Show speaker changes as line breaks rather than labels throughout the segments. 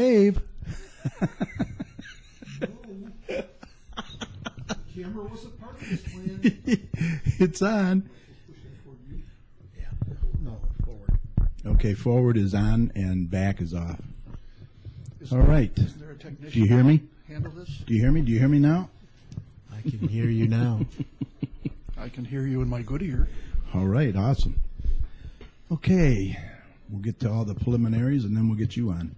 Wave.
Camera wasn't part of this plan.
It's on.
Yeah. No, forward.
Okay, forward is on and back is off.
Is
All
there-
right.
Is there a technician?
Do you hear me?
Handle this?
Do you hear me? Do you hear me now?
I can hear you now.
I can hear you in my good ear.
All right, awesome. Okay, we'll get to all the preliminaries and then we'll get you on.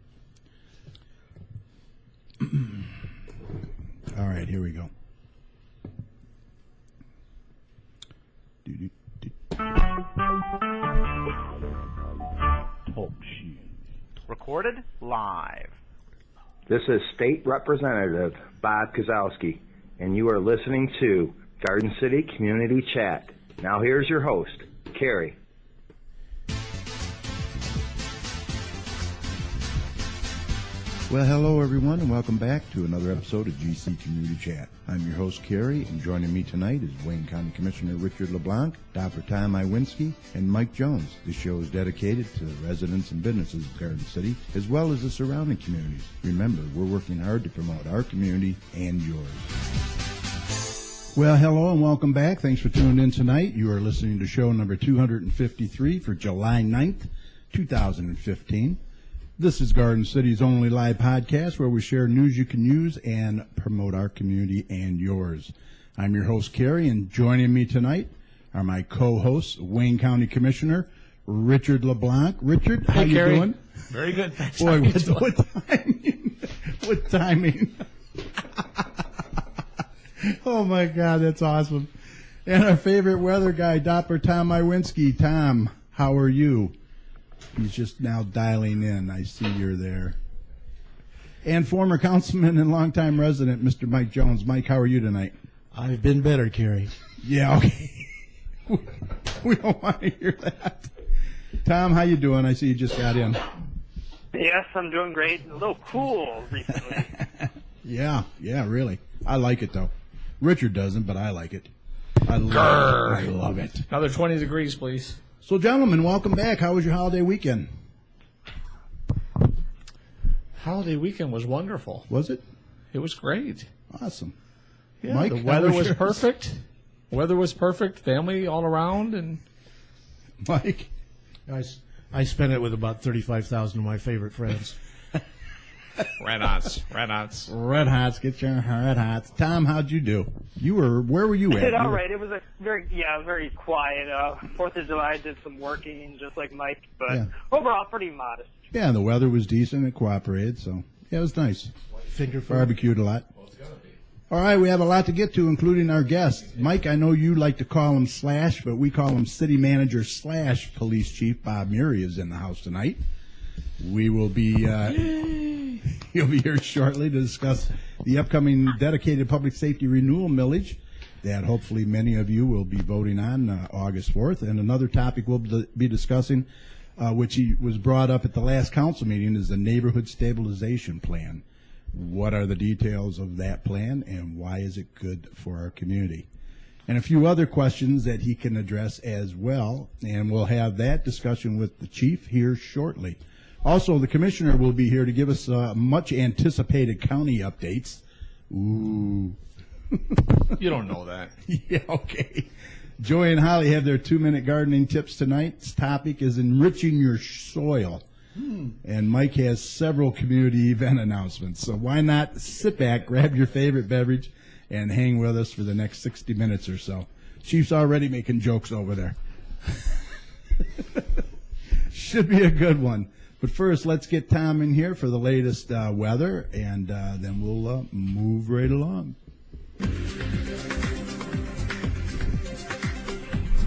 All right, here we go.
Recorded live.
This is State Representative Bob Kozowski, and you are listening to Garden City Community Chat. Now here's your host, Carrie.
Well, hello everyone, and welcome back to another episode of GC Community Chat. I'm your host, Carrie, and joining me tonight is Wayne County Commissioner Richard LeBlanc, Dr. Tom Iwinski, and Mike Jones. This show is dedicated to the residents and businesses of Garden City, as well as the surrounding communities. Remember, we're working hard to promote our community and yours. Well, hello and welcome back. Thanks for tuning in tonight. You are listening to show number 253 for July 9th, 2015. This is Garden City's only live podcast where we share news you can use and promote our community and yours. I'm your host, Carrie, and joining me tonight are my co-hosts, Wayne County Commissioner Richard LeBlanc. Richard, how you
Carrie.
doing?
Very good. Thanks.
Boy,
How you doing?
what timing. What timing. Oh, my God, that's awesome. And our favorite weather guy, Dr. Tom Iwinski. Tom, how are you? He's just now dialing in. I see you're there. And former councilman and longtime resident, Mr. Mike Jones. Mike, how are you tonight?
I've been better, Carrie.
Yeah, okay. We don't want to hear that. Tom, how you doing? I see you just got in.
Yes, I'm doing great. A little cool recently.
Yeah, really. I like it, though. Richard doesn't, but I like it. I love it.
Another 20 degrees, please.
So, gentlemen, welcome back. How was your holiday weekend?
Holiday weekend was wonderful.
Was it?
It was great.
Awesome.
Yeah,
Mike,
the
how
weather was
yours?
perfect. Weather was perfect. Family all around, and
Mike?
I spent it with about 35,000 of my favorite friends.
red hots.
Red Hots. Get your Red Hots. Tom, how'd you do? Where were you at?
Did all right. It was a very quiet. 4th of July, I did some working, just like Mike, but
Yeah.
overall pretty modest.
Yeah, the weather was decent. It cooperated, so yeah, it was nice.
Finger food.
Barbecued a lot. All right, we have a lot to get to, including our guest. Mike, I know you like to call him Slash, but we call him City Manager / Police Chief Bob Murray is in the house tonight. We will be, he'll be here shortly to discuss the upcoming dedicated public safety renewal millage that hopefully many of you will be voting on August 4th. And another topic we'll be discussing, which was brought up at the last council meeting, is the neighborhood stabilization plan. What are the details of that plan and why is it good for our community? And a few other questions that he can address as well. And we'll have that discussion with the chief here shortly. Also, the commissioner will be here to give us much anticipated county updates. Ooh.
you don't know that.
Yeah, okay. Joy and Holly have their 2-minute gardening tips. Tonight's topic is enriching your soil. And Mike has several community event announcements. So why not sit back, grab your favorite beverage, and hang with us for the next 60 minutes or so. Chief's already making jokes over there. Should be a good one. But first, let's get Tom in here for the latest weather, and then we'll move right along.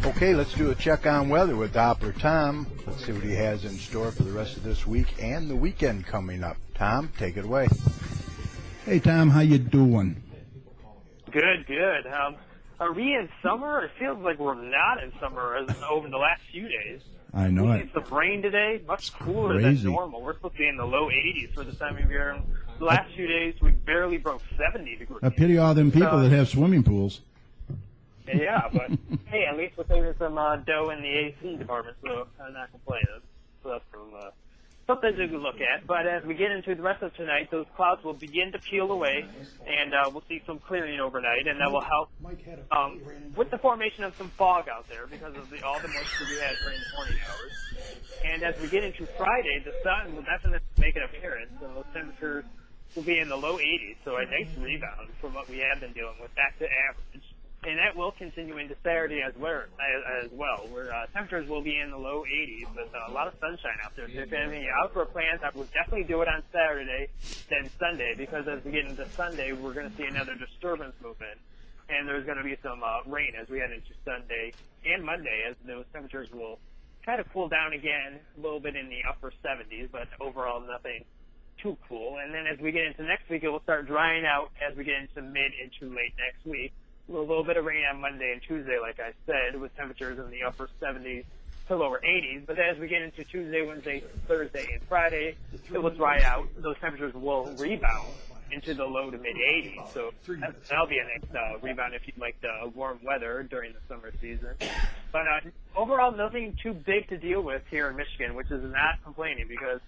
Okay, let's do a check on weather with Doppler Tom. Let's see what he has in store for the rest of this week and the weekend coming up. Tom, take it away. Hey, Tom, how you doing?
Good. Are we in summer? It feels like we're not in summer over the last few days.
I know
We
it.
need some rain today, much cooler
Crazy.
than normal. We're supposed to be in the low 80s for this time of year. The last few days, we barely broke 70 degrees.
I pity all them people that have swimming pools.
Yeah, but hey, at least we're saving some dough in the AC department, so I'm not complaining. So that's from something to look at. But as we get into the rest of tonight, those clouds will begin to peel away, and we'll see some clearing overnight, and that will help with the formation of some fog out there because of all the moisture we had during the morning hours. And as we get into Friday, the sun will definitely make an appearance, so temperatures will be in the low 80s, so a nice rebound from what we have been dealing with, back to average. And that will continue into Saturday as well, where temperatures will be in the low 80s with a lot of sunshine out there. So if you have any outdoor plans, I would definitely do it on Saturday than Sunday, because as we get into Sunday, we're going to see another disturbance move in. And there's going to be some rain as we head into Sunday and Monday, as those temperatures will kind of cool down again, a little bit in the upper 70s, but overall nothing too cool. And then as we get into next week, it will start drying out as we get into mid into late next week. A little bit of rain on Monday and Tuesday, like I said, with temperatures in the upper 70s to lower 80s. But as we get into Tuesday, Wednesday, Thursday, and Friday, it will dry out. Those temperatures will rebound into the low to mid 80s. So that'll be a nice rebound if you'd like the warm weather during the summer season. But overall, nothing too big to deal with here in Michigan, which is not complaining, because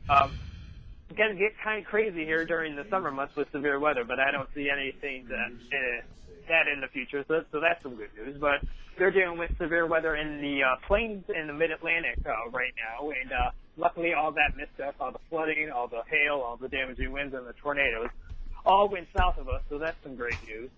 it's going to get kind of crazy here during the summer months with severe weather, but I don't see anything that in the future, so that's some good news. But they're dealing with severe weather in the plains in the mid-Atlantic right now, and luckily all that misstuff, all the flooding, all the hail, all the damaging winds, and the tornadoes all went south of us, so that's some great news.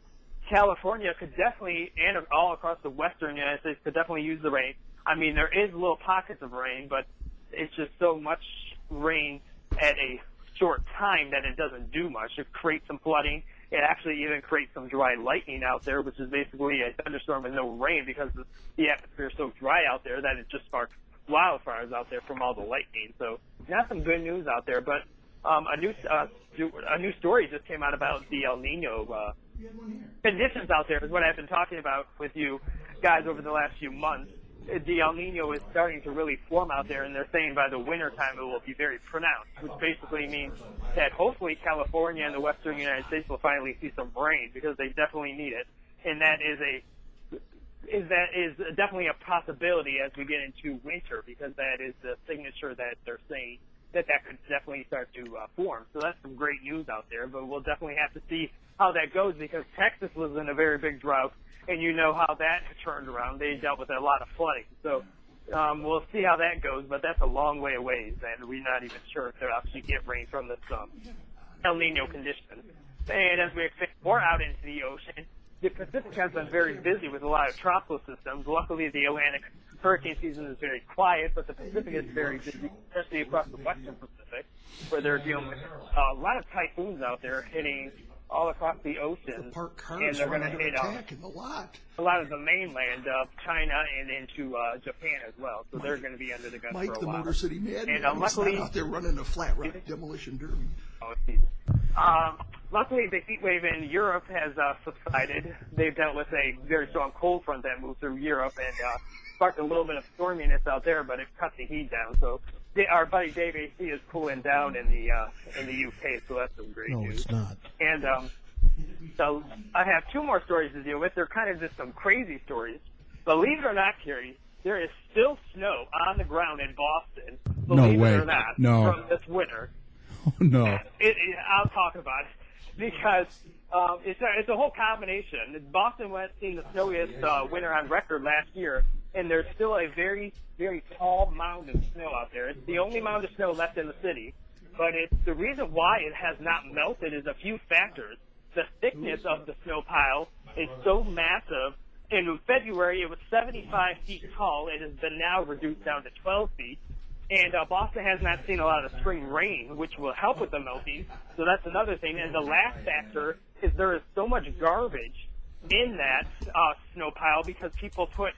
California could definitely, and all across the western United States, could definitely use the rain. I mean, there is little pockets of rain, but it's just so much rain at a short time that it doesn't do much. It creates some flooding. It actually even creates some dry lightning out there, which is basically a thunderstorm with no rain, because the atmosphere is so dry out there that it just sparks wildfires out there from all the lightning. So not some good news out there, but a new story just came out about the El Nino conditions out there, is what I've been talking about with you guys over the last few months. The El Nino is starting to really form out there, and they're saying by the winter time it will be very pronounced, which basically means that hopefully California and the western United States will finally see some rain, because they definitely need it. And that is definitely a possibility as we get into winter, because that is the signature that they're saying that could definitely start to form. So that's some great news out there, but we'll definitely have to see how that goes, because Texas was in a very big drought, and you know how that turned around. They dealt with a lot of flooding. So we'll see how that goes, but that's a long way away, and we're not even sure if they'll actually get rain from this El Nino condition. And as we expect more out into the ocean, the Pacific has been very busy with a lot of tropical systems. Luckily, the Atlantic hurricane season is very quiet, but the Pacific is very busy, especially across the western Pacific, where they're dealing with a lot of typhoons out there hitting all across the ocean, and they're going to hit a lot of the mainland of China and into Japan as well. So they're going to be under the gun for a while.
Mike, the Motor City Madman,
and luckily,
out there running a flat rock demolition derby.
Luckily, the heat wave in Europe has subsided. They've dealt with a very strong cold front that moved through Europe and sparked a little bit of storminess out there, but it cut the heat down. So our buddy Dave AC is cooling down in the UK, so that's some great news.
No, it's not.
And so I have two more stories to deal with. They're kind of just some crazy stories. Believe it or not, Kerry, there is still snow on the ground in Boston. Believe it or not, from this winter.
Oh, no.
I'll talk about it, because it's a whole combination. Boston went seen the snowiest winter on record last year, and there's still a very, very tall mound of snow out there. It's the only mound of snow left in the city, but the reason why it has not melted is a few factors. The thickness of the snow pile is so massive. In February, it was 75 feet tall. It has been now reduced down to 12 feet. And Boston has not seen a lot of spring rain, which will help with the melting. So that's another thing. And the last factor is there is so much garbage in that snow pile, because people put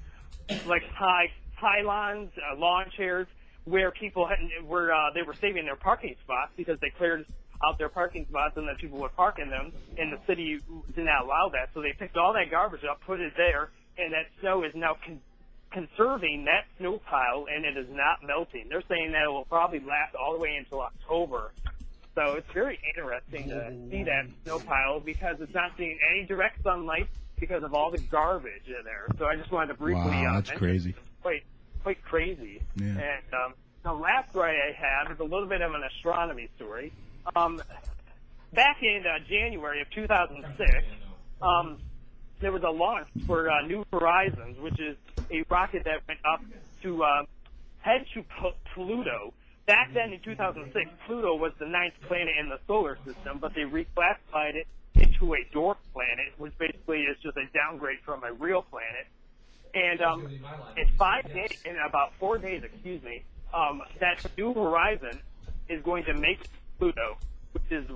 like pylons, lawn chairs, where people they were saving their parking spots, because they cleared out their parking spots and then people would park in them, and the city did not allow that. So they picked all that garbage up, put it there, and that snow is now conserving that snow pile, and it is not melting. They're saying that it will probably last all the way until October. So it's very interesting to see that snow pile, because it's not seeing any direct sunlight because of all the garbage in there. So I just wanted to briefly
that's crazy.
Quite crazy.
Yeah.
And the last story I have is a little bit of an astronomy story. Back in January of 2006, there was a launch for New Horizons, which is a rocket that went up to head to Pluto. Back then in 2006, Pluto was the 9th planet in the solar system, but they reclassified it into a dwarf planet, which basically is just a downgrade from a real planet. And in about 4 days, that New Horizon is going to make Pluto, which is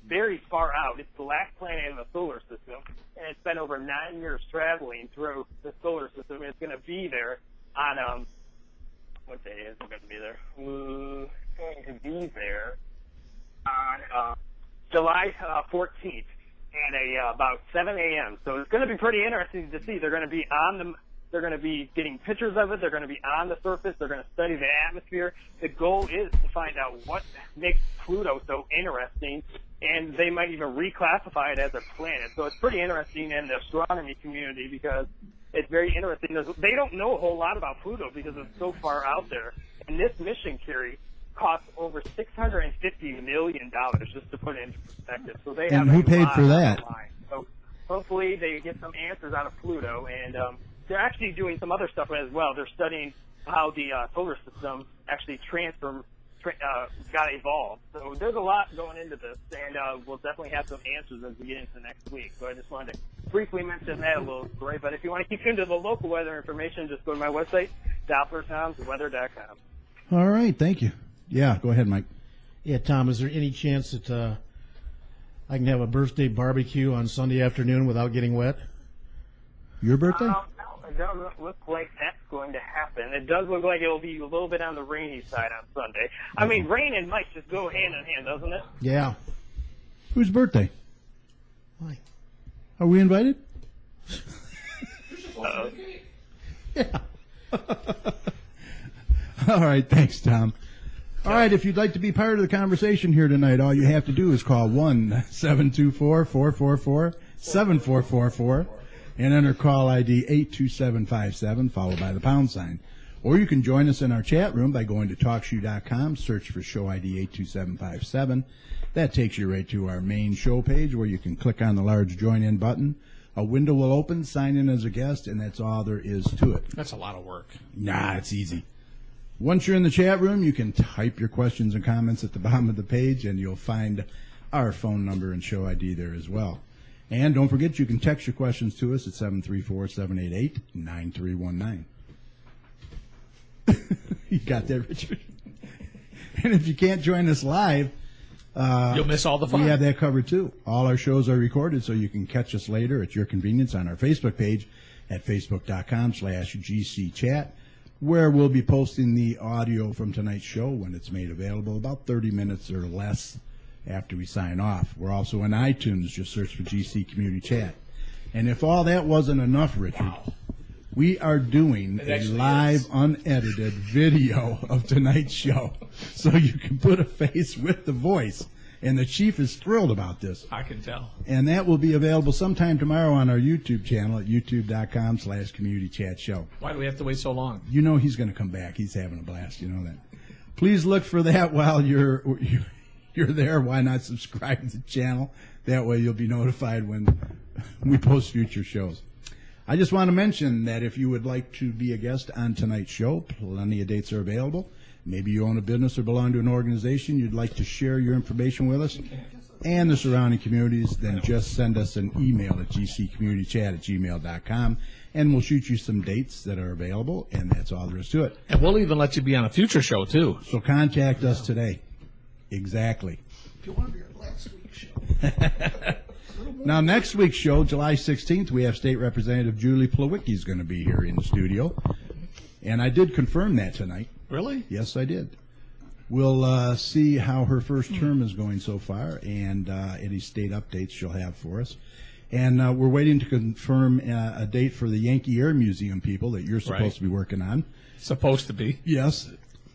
very far out. It's the last planet in the solar system, and it's been over 9 years traveling through the solar system. It's going to be there on what day is it going to be there? It's going to be there on July 14th at about 7 a.m. So it's going to be pretty interesting to see. They're going to be They're going to be getting pictures of it. They're going to be on the surface. They're going to study the atmosphere. The goal is to find out what makes Pluto so interesting, and they might even reclassify it as a planet. So it's pretty interesting in the astronomy community because it's very interesting. They don't know a whole lot about Pluto because it's so far out there. And this mission, Kerry, cost over $650 million just to put it into perspective. So they have
and who paid for that?
So hopefully they get some answers out of Pluto, and they're actually doing some other stuff as well. They're studying how the solar system actually got evolved. So there's a lot going into this, and we'll definitely have some answers as we get into next week. So I just wanted to briefly mention that a little story. But if you want to keep into the local weather information, just go to my website, DopplerTomsWeather.com.
All right, thank you. Yeah, go ahead, Mike.
Yeah, Tom, is there any chance that I can have a birthday barbecue on Sunday afternoon without getting wet?
Your birthday?
No, it doesn't look like that's going to happen. It does look like it'll be a little bit on the rainy side on Sunday. I mean, rain and Mike just go hand in hand, doesn't it?
Yeah.
Whose birthday?
Why?
Are we invited?
Yeah.
All right, thanks, Tom. All right, if you'd like to be part of the conversation here tonight, all you have to do is call 1-724-444-7444 and enter call ID 82757, followed by the pound sign. Or you can join us in our chat room by going to TalkShoe.com, search for show ID 82757. That takes you right to our main show page where you can click on the large join-in button. A window will open, sign in as a guest, and that's all there is to it.
That's a lot of work.
Nah, it's easy. Once you're in the chat room, you can type your questions and comments at the bottom of the page, and you'll find our phone number and show ID there as well. And don't forget, you can text your questions to us at 734-788-9319. You got that, Richard? And if you can't join us live,
You'll miss all the fun.
we have that covered too. All our shows are recorded, so you can catch us later at your convenience on our Facebook page at facebook.com/GCChat, where we'll be posting the audio from tonight's show when it's made available, about 30 minutes or less after we sign off. We're also on iTunes. Just search for GC Community Chat. And if all that wasn't enough, Richard, we are doing
It
a
actually
live,
is.
unedited video of tonight's show, so you can put a face with the voice. And the chief is thrilled about this.
I can tell.
And that will be available sometime tomorrow on our YouTube channel at youtube.com/Community Chat Show.
Why do we have to wait so long?
You know he's going to come back. He's having a blast. You know that. Please look for that while you're there. Why not subscribe to the channel? That way you'll be notified when we post future shows. I just want to mention that if you would like to be a guest on tonight's show, plenty of dates are available. Maybe you own a business or belong to an organization you'd like to share your information with us and the surrounding communities, then just send us an email at gccommunitychat@gmail.com, and we'll shoot you some dates that are available, and that's all there is to it.
And we'll even let you be on a future show, too.
So contact us today. Exactly.
If you want to be on last week's show.
Now, next week's show, July 16th, we have State Representative Julie Plawicki is going to be here in the studio. And I did confirm that tonight.
Really?
Yes, I did. We'll see how her first term is going so far and any state updates she'll have for us. And we're waiting to confirm a date for the Yankee Air Museum people that you're supposed
Right.
to be working on.
Supposed to be.
Yes.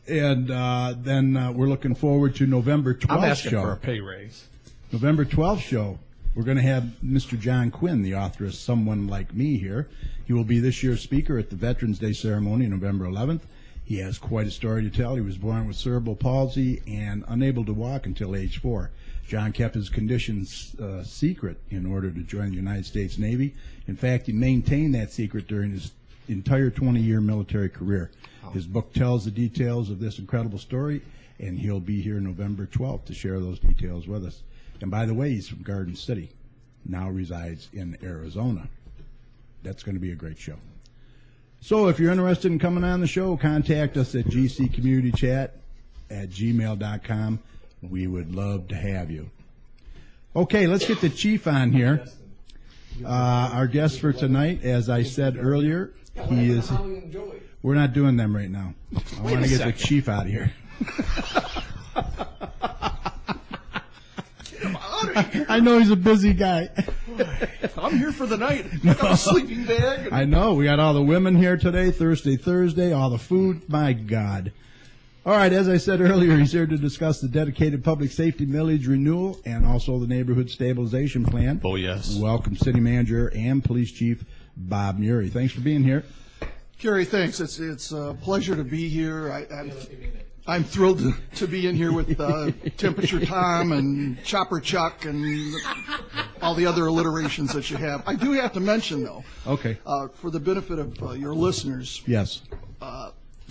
And then we're looking forward to November 12th
I'm asking
show.
for a pay raise.
November 12th show, we're going to have Mr. John Quinn, the author of Someone Like Me, here. He will be this year's speaker at the Veterans Day ceremony, November 11th. He has quite a story to tell. He was born with cerebral palsy and unable to walk until age 4. John kept his conditions secret in order to join the United States Navy. In fact, he maintained that secret during his entire 20-year military career. His book tells the details of this incredible story, and he'll be here November 12th to share those details with us. And by the way, he's from Garden City, now resides in Arizona. That's going to be a great show. So if you're interested in coming on the show, contact us at gcommunitychat@gmail.com. We would love to have you. Okay, let's get the chief on here. Our guest for tonight, as I said earlier, he is... We're not doing them right now. I want to get the chief out of here. I know he's a busy guy.
I'm here for the night. I got a sleeping bag.
I know. We got all the women here today, Thursday, all the food. My God. All right, as I said earlier, he's here to discuss the dedicated public safety millage renewal and also the neighborhood stabilization plan.
Oh, yes.
Welcome, City Manager and Police Chief Bob Murray. Thanks for being here.
Kerry, thanks. It's a pleasure to be here. I'm thrilled to be in here with Temperature Tom and Chopper Chuck and all the other alliterations that you have. I do have to mention, though,
Okay.
for the benefit of your listeners,
Yes.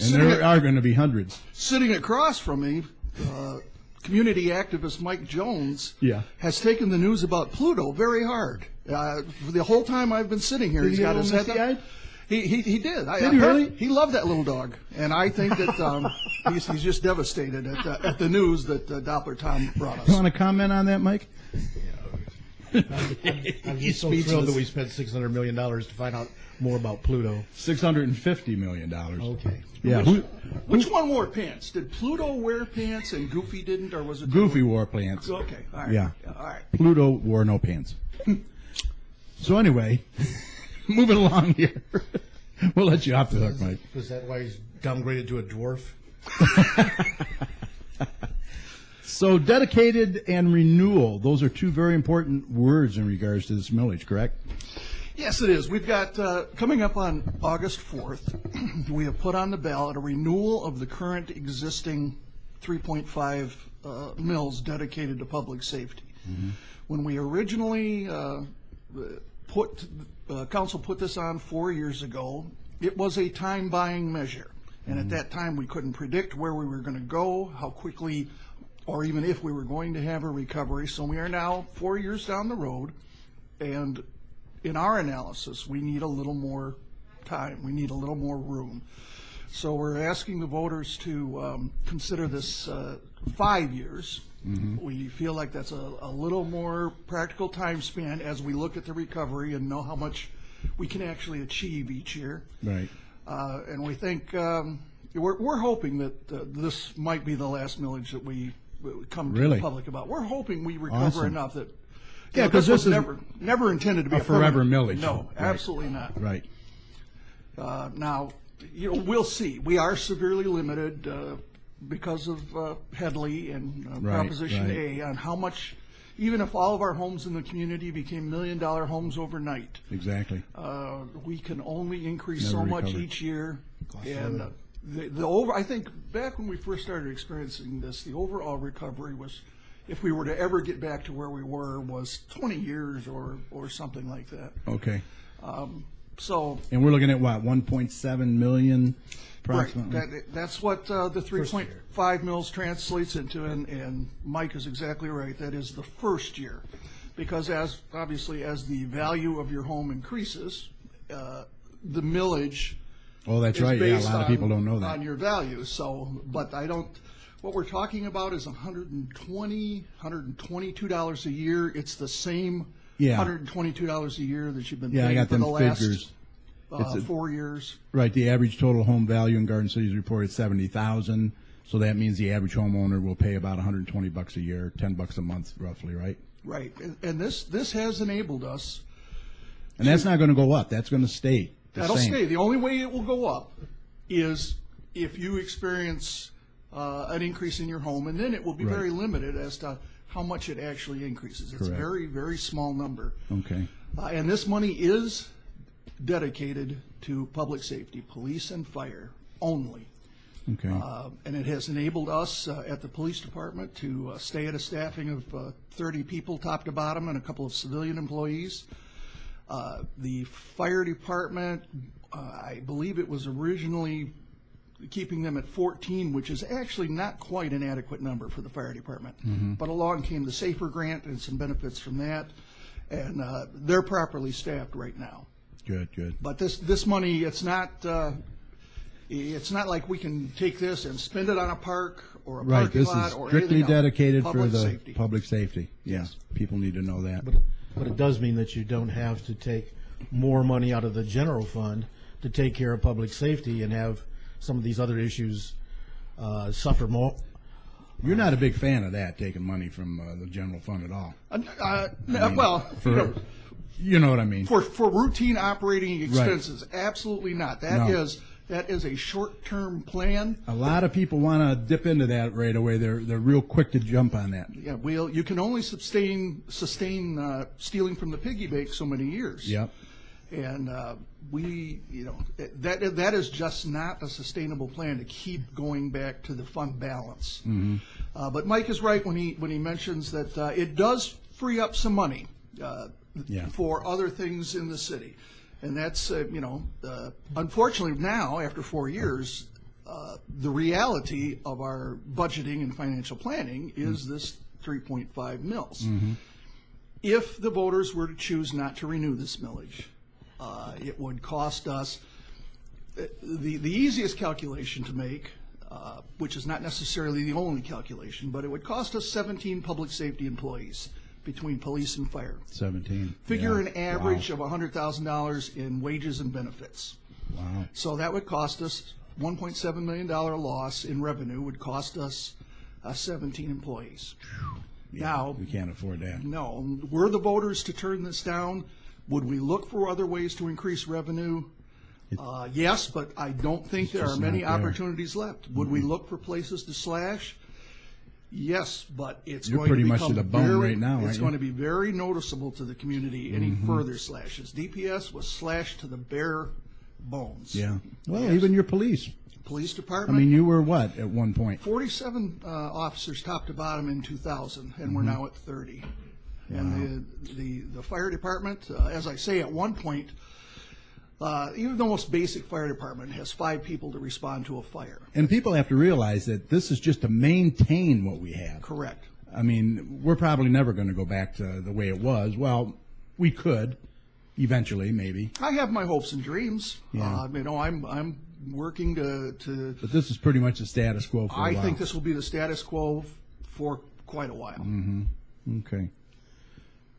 And there are going to be hundreds.
sitting across from me, community activist Mike Jones
Yeah.
has taken the news about Pluto very hard. For the whole time I've been sitting here,
Did
he's
he
got
get
his
a
head
little
up. He did.
Did he really?
He loved that little dog, and I think that he's just devastated at the news that Doppler Tom brought
You
us.
want to comment on that, Mike?
I'm just so thrilled that we spent $600 million to find out more about Pluto.
$650 million.
Okay.
Yeah.
Which one wore pants? Did Pluto wear pants and Goofy didn't, or was it
Goofy wore pants.
Okay, all right.
Yeah.
All right.
Pluto wore no pants. So anyway, moving along here. We'll let you off the hook, Mike.
Is that why he's downgraded to a dwarf?
So dedicated and renewal, those are two very important words in regards to this millage, correct?
Yes, it is. We've got, coming up on August 4th, we have put on the ballot a renewal of the current existing 3.5 mills dedicated to public safety.
Mm-hmm.
When we originally council put this on 4 years ago, it was a time-buying measure. And at that time, we couldn't predict where we were going to go, how quickly, or even if we were going to have a recovery. So we are now 4 years down the road, and in our analysis, we need a little more time. We need a little more room. So we're asking the voters to consider this 5 years. Mm-hmm. We feel like that's a little more practical time span as we look at the recovery and know how much we can actually achieve each year.
Right.
And we think we're hoping that this might be the last millage that we come to
Really?
the public about. We're hoping we recover
Awesome.
enough that
Yeah,
because
because this
was
is
never intended to be
a forever
permanent.
millage.
No,
Right.
absolutely not.
Right.
Now, we'll see. We are severely limited because of Headley and
Right,
Proposition
right.
A on how much. Even if all of our homes in the community became $1 million homes overnight,
Exactly.
we can only increase
Never
so much
recover.
each year. And I think back when we first started experiencing this, the overall recovery was, if we were to ever get back to where we were, was 20 years or something like that.
Okay.
So
And we're looking at what, 1.7 million approximately?
right, that's what the 3.5 mils translates into, and Mike is exactly right. That is the first year, because obviously as the value of your home increases, the millage.
Oh, that's
is
right. Yeah, a
based
lot of people don't know
on
that.
your value. So, but I don't. What we're talking about is $122 a year. It's the same
Yeah.
$122 a year that you've been
Yeah, I
paying
got
for
them
the last
figures. It's a-
4 years.
Right. The average total home value in Garden City is reported $70,000. So that means the average homeowner will pay about $120 a year, $10 a month, roughly, right?
Right, and this has enabled us.
And that's not going to go up. That's going to stay the
That'll
same.
stay. The only way it will go up is if you experience an increase in your home, and then it will be
Right.
very limited as to how much it actually increases. It's a
Correct.
very, very small number.
Okay.
And this money is dedicated to public safety, police and fire only.
Okay.
And it has enabled us at the police department to stay at a staffing of 30 people, top to bottom, and a couple of civilian employees. The fire department, I believe it was originally keeping them at 14, which is actually not quite an adequate number for the fire department. But along came the SAFER grant and some benefits from that, and they're properly staffed right now.
Good, good.
But this money, it's not like we can take this and spend it on a park or a
Right,
parking
this
lot
is
or
strictly
anything else.
dedicated for
Public
the
safety.
public safety. Yeah, people need to know that.
But it does mean that you don't have to take more money out of the general fund to take care of public safety and have some of these other issues suffer more.
You're not a big fan of that, taking money from the general fund at all.
Well,
For, you know what I mean.
for routine operating expenses, absolutely not. That
No.
is a short-term plan.
A lot of people want to dip into that right away. They're real quick to jump on that.
Yeah, you can only sustain stealing from the piggy bank so many years.
Yep.
And that is just not a sustainable plan to keep going back to the fund balance. But Mike is right when he mentions that it does free up some money for other things in the city, and that's unfortunately now after 4 years, the reality of our budgeting and financial planning is this 3.5 mils. If the voters were to choose not to renew this millage, it would cost us the easiest calculation to make, which is not necessarily the only calculation, but it would cost us 17 public safety employees between police and fire.
17.
Figure
Yeah.
an average of $100,000 in wages and benefits.
Wow.
So that would cost us $1.7 million loss in revenue would cost us 17 employees. Now,
We can't afford that.
no, were the voters to turn this down, would we look for other ways to increase revenue? Yes, but I don't think there are
just
many
not there.
opportunities left. Would we look for places to slash? Yes, but it's
You're
going
pretty
to
much
become
to the bone
very,
right now, aren't
it's
you?
going to be very noticeable to the community any further slashes. DPS was slashed to the bare bones.
Yeah. Well,
Yes.
even your police.
Police
I
department.
mean, you were what at one point?
47 officers top to bottom in 2000, and we're now at 30. And the fire department, as I say, at one point, even the most basic fire department has 5 people to respond to a fire.
And people have to realize that this is just to maintain what we have.
Correct.
I mean, we're probably never going to go back to the way it was. Well, we could eventually, maybe.
I have my hopes and dreams.
Yeah.
I'm working to
But this is pretty much the status quo for a
I
while.
think this will be the status quo for quite a while.
Okay.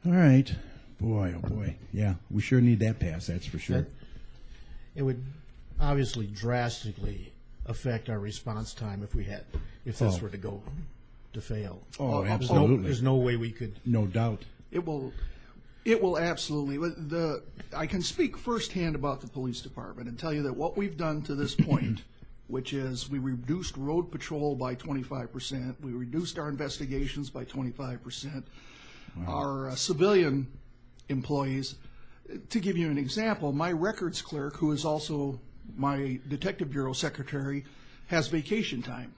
All right. Boy, oh boy. Yeah, we sure need that pass, that's for sure.
It would obviously drastically affect our response time if this were to fail.
Oh,
There's
absolutely.
no way we could.
No doubt.
It will absolutely. I can speak firsthand about the police department and tell you that what we've done to this point, which is we reduced road patrol by 25%, we reduced our investigations by 25%, our civilian employees. To give you an example, my records clerk, who is also my detective bureau secretary, has vacation time.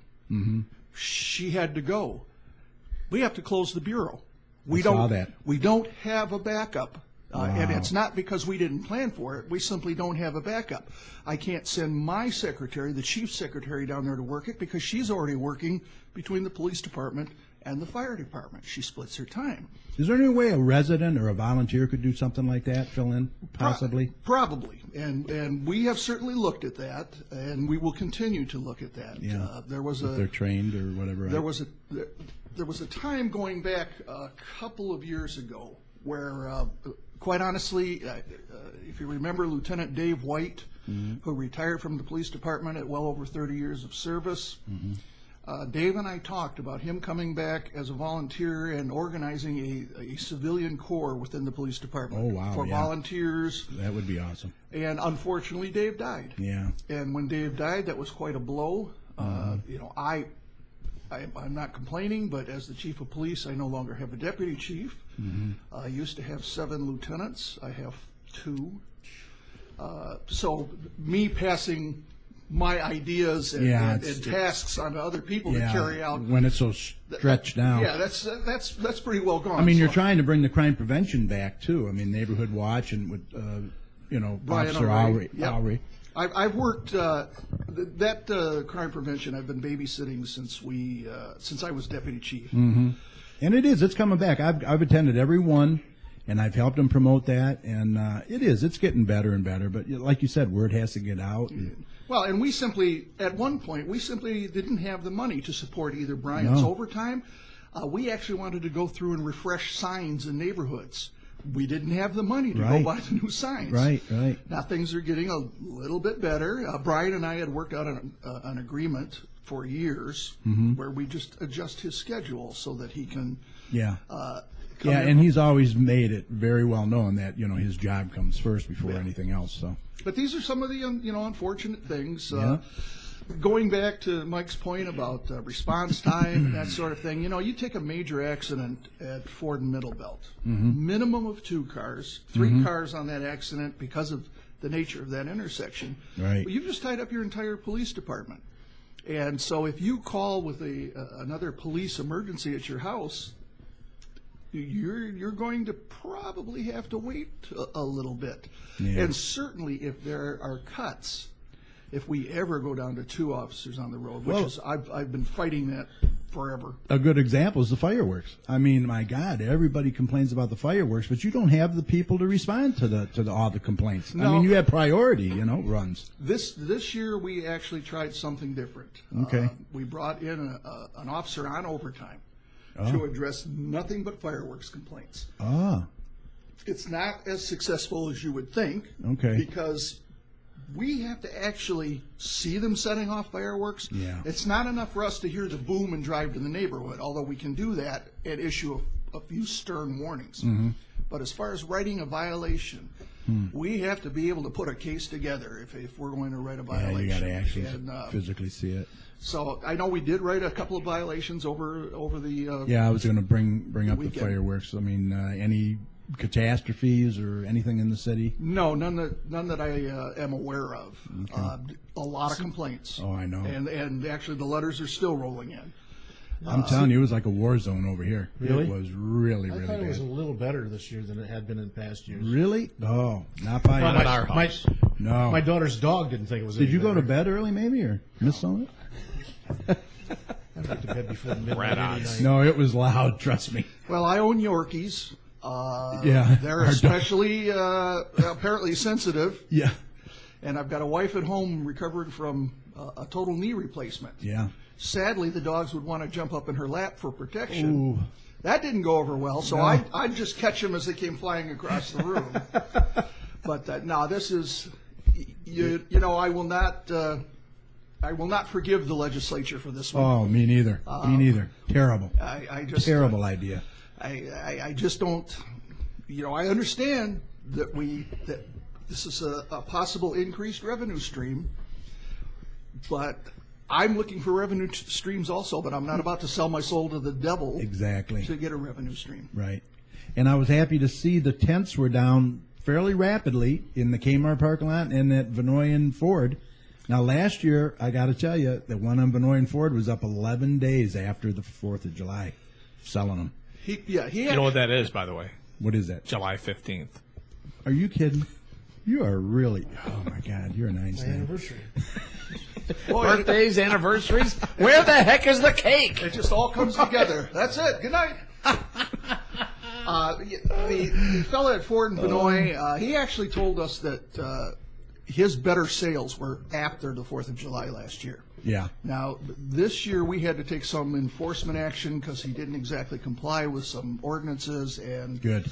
She had to go. We have to close the bureau. We
saw that.
We don't have a backup. And it's not because we didn't plan for it. We simply don't have a backup. I can't send my secretary, the chief secretary, down there to work it because she's already working between the police department and the fire department. She splits her time.
Is there any way a resident or a volunteer could do something like that, fill in, possibly?
Probably. And we have certainly looked at that, and we will continue to look at that.
Yeah.
There was
If they're trained or whatever.
There was a time going back a couple of years ago where, quite honestly, if you remember Lieutenant Dave White, who retired from the police department at well over 30 years of service, Dave and I talked about him coming back as a volunteer and organizing a civilian corps within the police department
Oh, wow,
for
yeah.
volunteers.
That would be awesome.
And unfortunately, Dave died.
Yeah.
And when Dave died, that was quite a blow. I'm not complaining, but as the chief of police, I no longer have a deputy chief. I used to have 7 lieutenants. I have 2. So me passing my ideas and,
Yeah,
and,
it's-
and tasks onto other people to carry out.
when it's so stretched out.
Yeah, that's pretty well gone.
I mean, you're
So,
trying to bring the crime prevention back too. I mean, neighborhood watch and with
Brian
Officer
O'Reilly.
Lowry.
Yep.
Lowry.
I've worked that crime prevention. I've been babysitting since I was deputy chief.
And it's coming back. I've attended every one, and I've helped them promote that, and it's getting better and better. But like you said, word has to get out. And,
Well, and at one point, we simply didn't have the money to support either Brian's
No.
overtime. We actually wanted to go through and refresh signs in neighborhoods. We didn't have the money to
Right.
go buy the new signs.
Right.
Now things are getting a little bit better. Brian and I had worked out an agreement for years where we just adjust his schedule so that he can
Yeah.
come in.
And he's always made it very well known that his job comes first before anything else. So
But these are some of the unfortunate things.
Yeah.
Going back to Mike's point about response time and that sort of thing, you take a major accident at Ford and Middlebelt, minimum of 2 cars, 3 cars on that accident because of the nature of that intersection.
Right.
Well, you've just tied up your entire police department. And so if you call with another police emergency at your house, you're going to probably have to wait a little bit.
Yeah.
And certainly if there are cuts, if we ever go down to 2 officers on the road, which
Well-
is I've been fighting that forever.
a good example is the fireworks. I mean, my God, everybody complains about the fireworks, but you don't have the people to respond to all the complaints. I
No.
mean, you have priority, runs.
This year we actually tried something different.
Okay.
We brought in an officer on overtime
Oh.
to address nothing but fireworks complaints.
Ah,
It's not as successful as you would think.
Okay.
Because we have to actually see them setting off fireworks.
Yeah.
It's not enough for us to hear the boom and drive to the neighborhood, although we can do that and issue a few stern warnings.
Mm-hmm.
But as far as writing a violation, we have to be able to put a case together if we're going to write a
yeah,
violation.
you got to actually
And,
physically see it.
so I know we did write a couple of violations over the.
Yeah, I was going to bring up the
weekend.
fireworks. I mean, any catastrophes or anything in the city?
No, none that I am aware of. A lot of complaints.
Oh, I know.
And actually, the letters are still rolling in.
I'm telling you, it was like a war zone over here.
Really?
It was really,
I
really
thought it was a
bad.
little better this year than it had been in past years.
Really? Oh, not by
Not
much.
at our house.
No.
My daughter's dog didn't think it was.
Did
any
you go to
better.
bed early, maybe, or miss some of it?
I went to bed before midnight.
Rat
any
odds.
night.
No, it was loud. Trust me.
Well, I own Yorkies.
Yeah.
They're
Our dog-
especially apparently sensitive,
Yeah.
and I've got a wife at home recovering from a total knee replacement.
Yeah.
Sadly, the dogs would want to jump up in her lap for protection.
Ooh.
That didn't go over well, so
No.
I'd just catch them as they came flying across the room. But no, this is, I will not forgive the legislature for this one.
Oh, me neither. Me neither. Terrible.
I just
Terrible idea.
I just don't. I understand that this is a possible increased revenue stream, but I'm looking for revenue streams also. But I'm not about to sell my soul to the devil
Exactly.
to get a revenue stream.
Right. And I was happy to see the tents were down fairly rapidly in the Kmart parking lot and at Vinoy and Ford. Now, last year, I got to tell you, the one on Vinoy and Ford was up 11 days after the 4th of July, selling them.
He
You know what that is, by the way?
What is that?
July 15th.
Are you kidding? You are really, oh my God, you're an
My
Einstein.
anniversary.
Birthdays, anniversaries. Where the heck is the cake?
It just all comes together. That's it. Good night. The fellow at Ford and Vinoy, he actually told us that his better sales were after the 4th of July last year.
Yeah.
Now, this year we had to take some enforcement action because he didn't exactly comply with some ordinances, and
Good.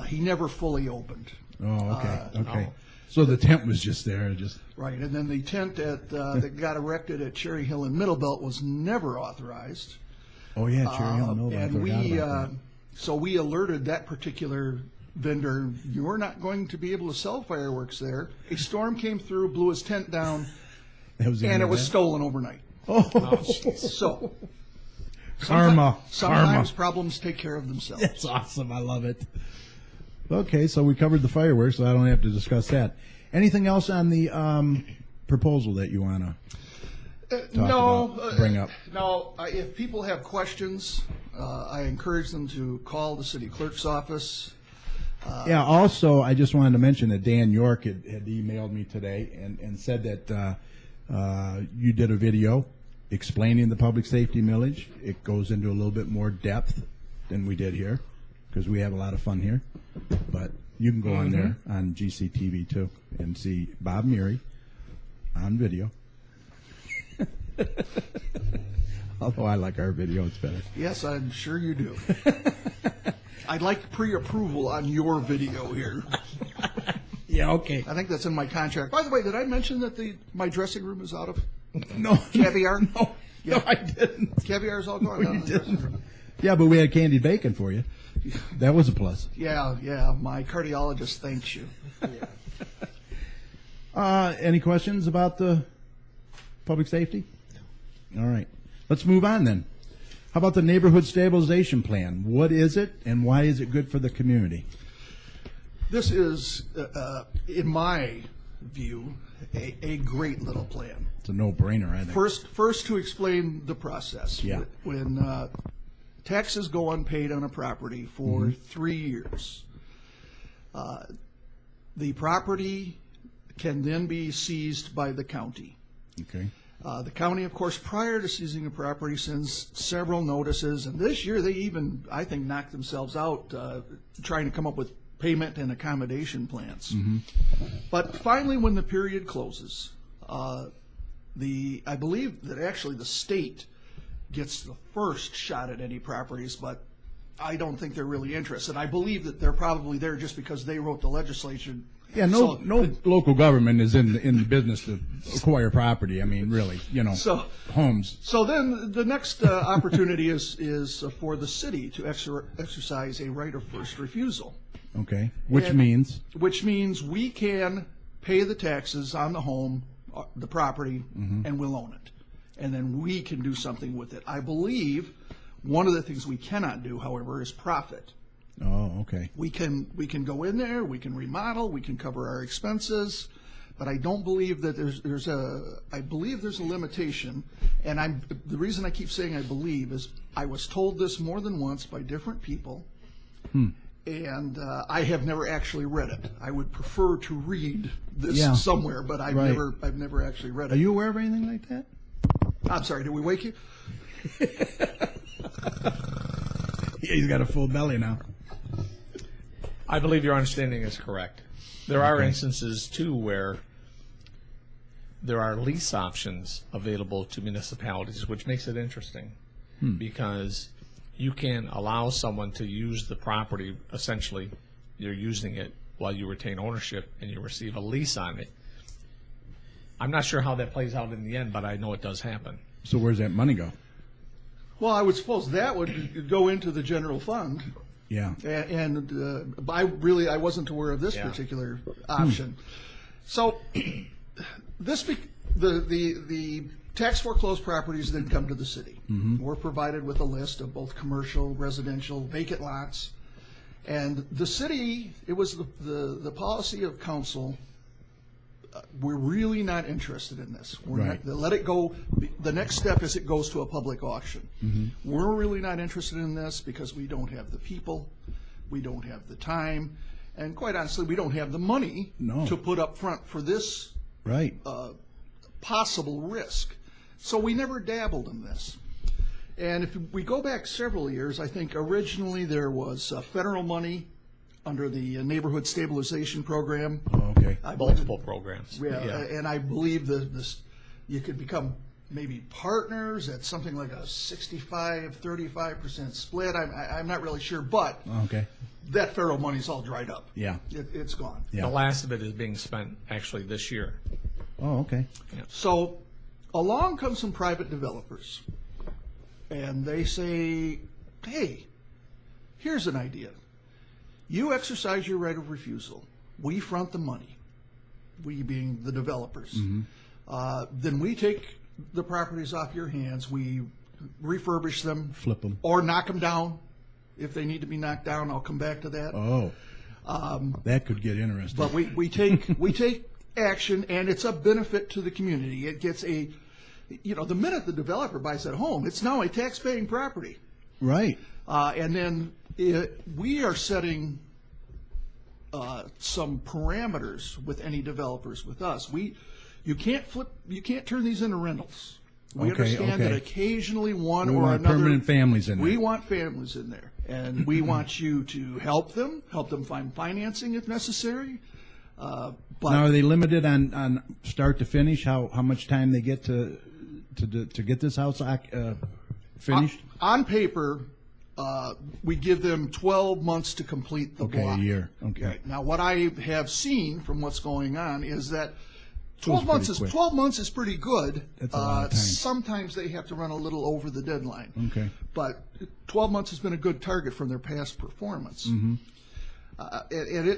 he never fully opened.
Oh, okay. Okay. So the tent was just there, just.
Right, and then the tent that got erected at Cherry Hill and Middlebelt was never authorized.
Oh yeah, Cherry Hill. No, I
And
forgot about that.
so we alerted that particular vendor, you're not going to be able to sell fireworks there. A storm came through, blew his tent down,
That was the
and
end
it
of
was
that?
stolen overnight.
Oh,
So
karma.
sometimes
Karma.
problems take care of themselves.
That's awesome. I love it. Okay, so we covered the fireworks, so I don't have to discuss that. Anything else on the proposal that you want to bring up?
No, if people have questions, I encourage them to call the city clerk's office.
Yeah, also, I just wanted to mention that Dan York had emailed me today and said that you did a video explaining the public safety millage. It goes into a little bit more depth than we did here, because we have a lot of fun here. But you can go on there on GCTV too and see Bob Murray on video. Although I like our video, it's better.
Yes, I'm sure you do. I'd like pre-approval on your video here.
Yeah, okay.
I think that's in my contract. By the way, did I mention that my dressing room is out of
No.
caviar?
No, I didn't.
Caviar is all gone.
No, you didn't. Yeah, but we had candied bacon for you. That was a plus.
Yeah, my cardiologist thanks you.
Any questions about the public safety? No. All right. Let's move on then. How about the neighborhood stabilization plan? What is it, and why is it good for the community?
This is, in my view, a great little plan.
It's a no-brainer, I think.
First to explain the process.
Yeah.
When taxes go unpaid on a property for 3 years, the property can then be seized by the county.
Okay.
The county, of course, prior to seizing a property, sends several notices, and this year they even, I think, knocked themselves out trying to come up with payment and accommodation plans. But finally, when the period closes, I believe that actually the state gets the first shot at any properties, but I don't think they're really interested. I believe that they're probably there just because they wrote the legislation.
Yeah, no local government is in the business to acquire property. I mean, really, homes.
So then the next opportunity is for the city to exercise a right of first refusal.
Okay, which means
we can pay the taxes on the home, the property, and we'll own it, and then we can do something with it. I believe one of the things we cannot do, however, is profit.
Oh, okay.
We can go in there, we can remodel, we can cover our expenses, but I don't believe that I believe there's a limitation, and the reason I keep saying I believe is I was told this more than once by different people, and I have never actually read it. I would prefer to read this somewhere, but I've never actually read it.
Are you aware of anything like that?
I'm sorry, did we wake you?
Yeah, he's got a full belly now.
I believe your understanding is correct. There are instances, too, where there are lease options available to municipalities, which makes it interesting because you can allow someone to use the property. Essentially, you're using it while you retain ownership and you receive a lease on it. I'm not sure how that plays out in the end, but I know it does happen.
So where's that money go?
Well, I would suppose that would go into the general fund.
Yeah.
And I wasn't aware of this particular option. So the tax foreclosed properties then come to the city. We're provided with a list of both commercial, residential, vacant lots. And the city, it was the policy of council, we're really not interested in this. Let it go. The next step is it goes to a public auction. We're really not interested in this because we don't have the people, we don't have the time, and quite honestly, we don't have the money to put up front for this possible risk. So we never dabbled in this. And if we go back several years, I think originally there was federal money under the Neighborhood Stabilization Program.
Oh, okay.
Multiple programs.
And I believe that you could become maybe partners at something like a 65-35% split. I'm not really sure, but that federal money's all dried up.
Yeah.
It's gone.
The last of it is being spent actually this year.
Oh, okay.
Yeah.
So along come some private developers, and they say, hey, here's an idea. You exercise your right of refusal. We front the money, we being the developers. Then we take the properties off your hands. We refurbish them.
Flip them.
Or knock them down. If they need to be knocked down, I'll come back to that.
Oh, that could get interesting.
But we take action, and it's a benefit to the community. It gets the minute the developer buys that home, it's now a tax-paying property.
Right.
And then we are setting some parameters with any developers with us. You can't turn these into rentals. We understand that occasionally one
We
or
want
another.
permanent families in there.
We want families in there, and we want you to help them find financing if necessary. But
Now, are they limited on start to finish? How much time they get to get this house finished?
on paper, we give them 12 months to complete the
Okay,
block.
a year. Okay.
Right. Now, what I have seen from what's going on is that 12
Goes pretty quick.
12 months is pretty good.
That's a lot of time.
Sometimes they have to run a little over the deadline.
Okay.
But 12 months has been a good target from their past performance.
Mm-hmm.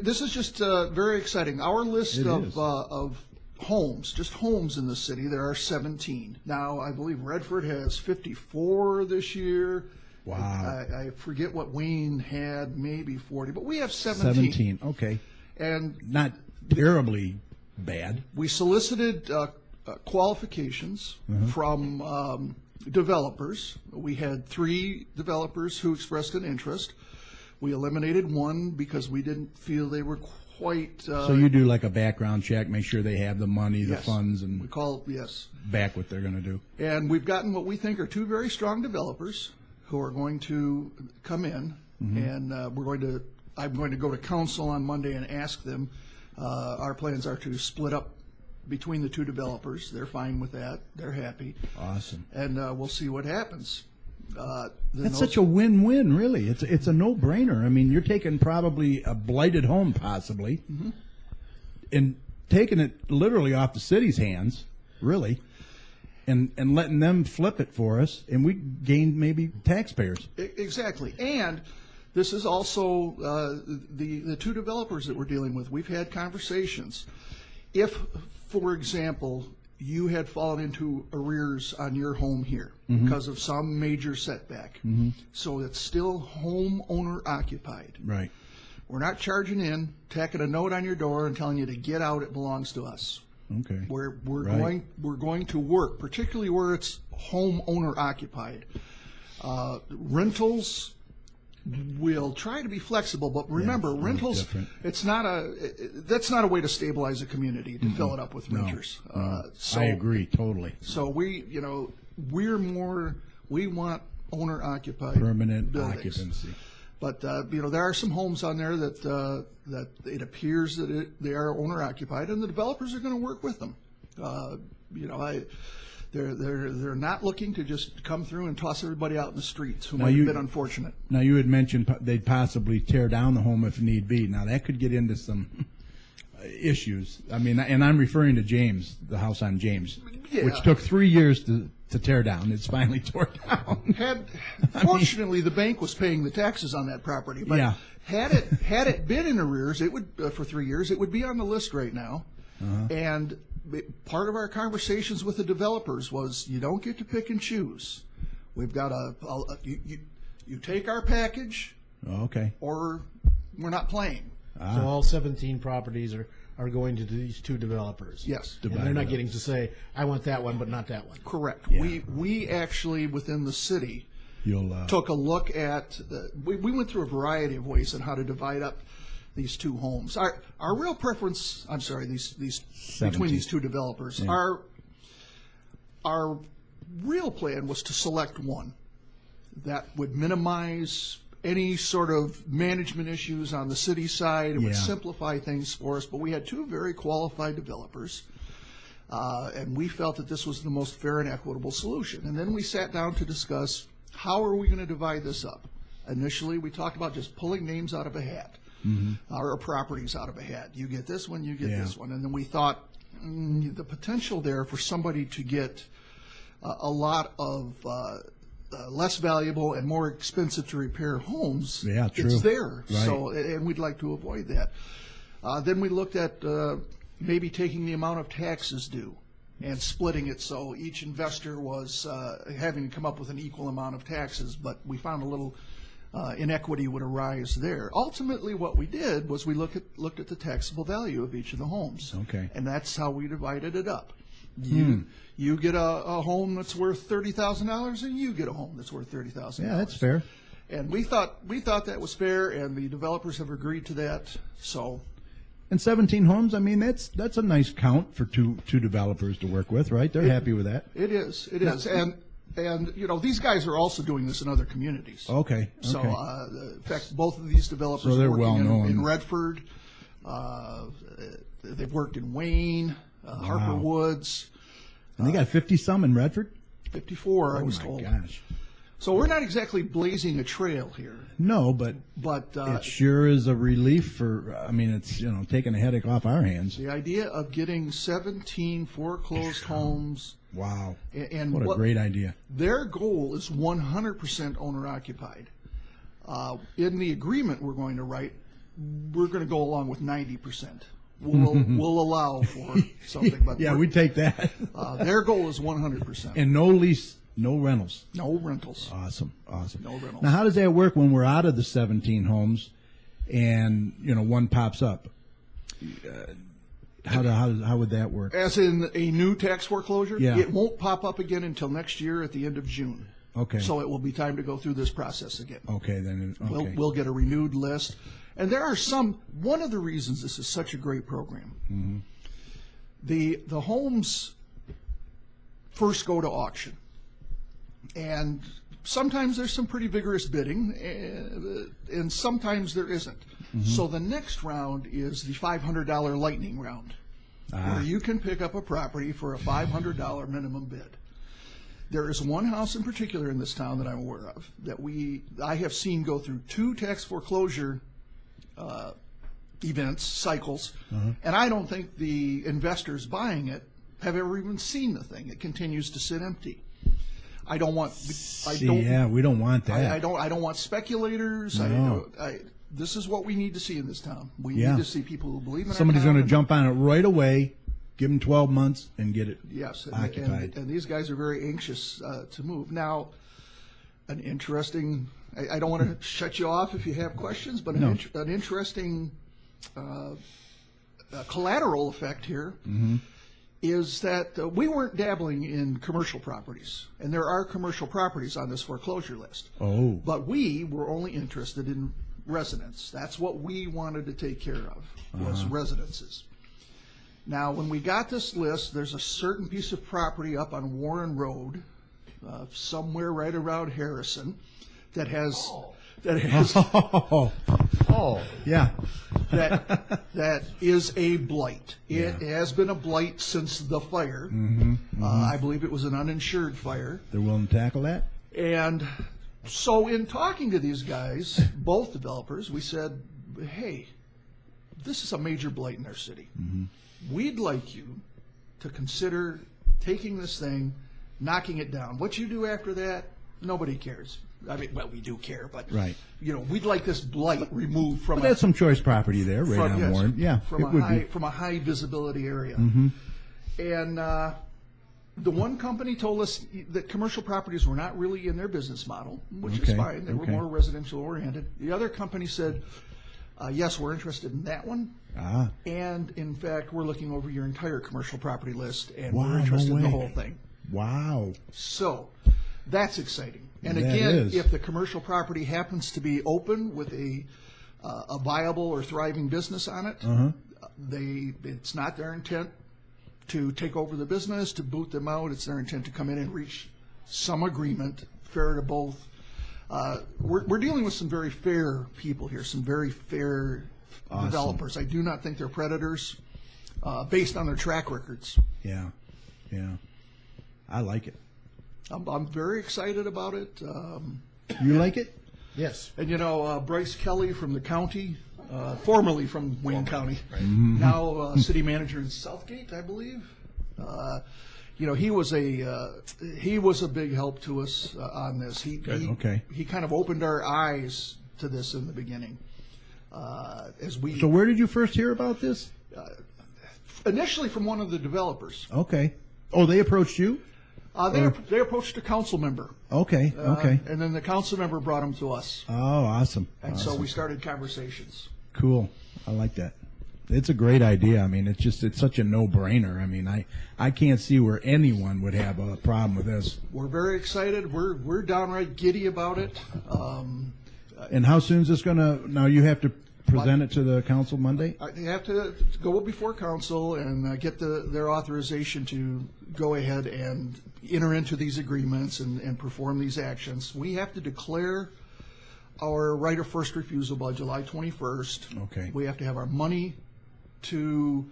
This is just very exciting. Our list
It
of
is.
homes, just homes in the city, there are 17. Now, I believe Redford has 54 this year.
Wow.
I forget what Wayne had, maybe 40, but we have 17.
17. Okay.
And
Not terribly bad.
we solicited qualifications from developers. We had 3 developers who expressed an interest. We eliminated one because we didn't feel they were quite.
So you do like a background check, make sure they have the money, the
yes.
funds,
We
and
call yes.
back what they're going to do.
And we've gotten what we think are 2 very strong developers who are going to come in, and I'm going to go to council on Monday and ask them. Our plans are to split up between the 2 developers. They're fine with that. They're happy.
Awesome.
And we'll see what happens.
That's such a win-win, really. It's a no-brainer. I mean, you're taking probably a blighted home, possibly, and taking it literally off the city's hands, really, and letting them flip it for us, and we gained maybe taxpayers.
Exactly. And this is also the 2 developers that we're dealing with. We've had conversations. If, for example, you had fallen into arrears on your home here because of some major setback, so it's still homeowner occupied.
Right.
We're not charging in, tacking a note on your door and telling you to get out, it belongs to us.
Okay.
We're
Right.
going to work, particularly where it's homeowner occupied. Rentals, we'll try to be flexible, but remember,
it's
rentals,
different.
that's not a way to stabilize a community, to fill it up with renters. So,
I agree totally.
So we want owner occupied
Permanent
buildings.
occupancy.
But there are some homes on there that it appears that they are owner occupied, and the developers are going to work with them. They're not looking to just come through and toss everybody out in the streets who might have been unfortunate.
Now, you had mentioned they'd possibly tear down the home if need be. Now, that could get into some issues. I mean, and I'm referring to James, the house on James, which took 3 years to tear down. It's finally torn down.
Fortunately, the bank was paying the taxes on that property. But
Yeah.
had it been in arrears, it would for 3 years. It would be on the list right now. And part of our conversations with the developers was you don't get to pick and choose. We've got you take our package
Okay.
or we're not playing.
So all 17 properties are going to these 2 developers.
Yes.
And they're not getting to say, I want that one, but not that one.
Correct.
Yeah.
We actually within the city
You'll
took a look at we went through a variety of ways on how to divide up these 2 homes. Our real preference, I'm sorry, these between these 2 developers.
Yeah.
Our real plan was to select one that would minimize any sort of management issues on the city side. It would
Yeah.
simplify things for us. But we had 2 very qualified developers, and we felt that this was the most fair and equitable solution. And then we sat down to discuss how are we going to divide this up. Initially, we talked about just pulling names out of a hat, or properties out of a hat. You get this one, you get
Yeah.
this one. And then we thought the potential there for somebody to get a lot of less valuable and more expensive to repair homes,
Yeah, true.
it's there.
Right.
So, and we'd like to avoid that. Then we looked at maybe taking the amount of taxes due and splitting it so each investor was having to come up with an equal amount of taxes, but we found a little inequity would arise there. Ultimately, what we did was we looked at the taxable value of each of the homes.
Okay.
And that's how we divided it up. You get a home that's worth $30,000, and you get a home that's worth $30,000.
Yeah, that's fair.
And we thought that was fair, and the developers have agreed to that. So,
And 17 homes, I mean, that's a nice count for two developers to work with, right? They're happy with that.
it is. And you know, these guys are also doing this in other communities.
Okay.
So,
okay.
in fact, both of these developers
So they're
are working
well-known.
in Redford. They've worked in Wayne, Harper Woods,
And they got 50-some in Redford?
54, I
Oh,
was
my
told.
gosh.
So we're not exactly blazing a trail here,
No, but
but
it sure is a relief for, I mean, it's, taking a headache off our hands.
the idea of getting 17 foreclosed homes,
Wow.
and
What a great idea.
their goal is 100% owner occupied. In the agreement we're going to write, we're going to go along with 90%. We'll allow for something, but
Yeah, we take that.
their goal is 100%.
And no lease, no rentals.
No rentals.
Awesome.
No rentals.
Now, how does that work when we're out of the 17 homes and, one pops up? How would that work?
As in a new tax foreclosure?
Yeah.
It won't pop up again until next year at the end of June.
Okay.
So it will be time to go through this process again.
Okay, then. Okay.
We'll get a renewed list. And there are one of the reasons this is such a great program. The homes first go to auction. And sometimes there's some pretty vigorous bidding, and sometimes there isn't. So the next round is the $500 lightning round, where you can pick up a property for a $500 minimum bid. There is one house in particular in this town that I'm aware of that I have seen go through 2 tax foreclosure events, cycles, and I don't think the investors buying it have ever even seen the thing. It continues to sit empty. We don't want that. I don't want speculators.
No.
This is what we need to see in this town. We
Yeah.
need to see people who believe in
Somebody's
our town.
going to jump on it right away, give them 12 months, and get it
Yes,
occupied.
and these guys are very anxious to move. Now, an interesting, I don't want to shut you off if you have questions, but
No.
an interesting collateral effect here is that we weren't dabbling in commercial properties, and there are commercial properties on this foreclosure list.
Oh.
But we were only interested in residents. That's what we wanted to take care of, was residences. Now, when we got this list, there's a certain piece of property up on Warren Road, somewhere right around Harrison, that has
Oh, yeah.
that is a blight. It has been a blight since the fire. I believe it was an uninsured fire.
They're willing to tackle that?
And so in talking to these guys, both developers, we said, hey, this is a major blight in our city. We'd like you to consider taking this thing, knocking it down. What you do after that, nobody cares. I mean, well, we do care, but
Right.
We'd like this blight removed from
But that's some choice property there, right on Warren. Yeah,
from
it
a
would
high
be.
from a high visibility area. And the one company told us that commercial properties were not really in their business model, which is
Okay,
fine. They were
okay.
more residential oriented. The other company said, yes, we're interested in that one. And in fact, we're looking over your entire commercial property list, and
Wow,
we're
no
interested in the
way.
whole thing.
Wow.
So that's exciting. And
That
again,
is.
if the commercial property happens to be open with a viable or thriving business on it, it's not their intent to take over the business, to boot them out. It's their intent to come in and reach some agreement, fair to both. We're dealing with some very fair people here, some very fair developers. I do not think they're predators based on their track records.
Yeah. I like it.
I'm very excited about it.
You like it?
Yes.
And Bryce Kelly from the county, formerly from Wayne County, now city manager in Southgate, I believe. He was a big help to us on this. He kind of opened our eyes to this in the beginning.
So where did you first hear about this?
Initially from one of the developers.
Okay. Oh, they approached you?
They approached a council member.
Okay, okay.
And then the council member brought them to us.
Oh, awesome.
And so
Awesome.
we started conversations.
Cool. I like that. It's a great idea. I mean, it's such a no-brainer. I mean, I can't see where anyone would have a problem with this.
We're very excited. We're downright giddy about it.
And how soon is this now you have to present it to the council Monday?
They have to go before council and get their authorization to go ahead and enter into these agreements and perform these actions. We have to declare our right of first refusal by July 21st.
Okay.
We have to have our money to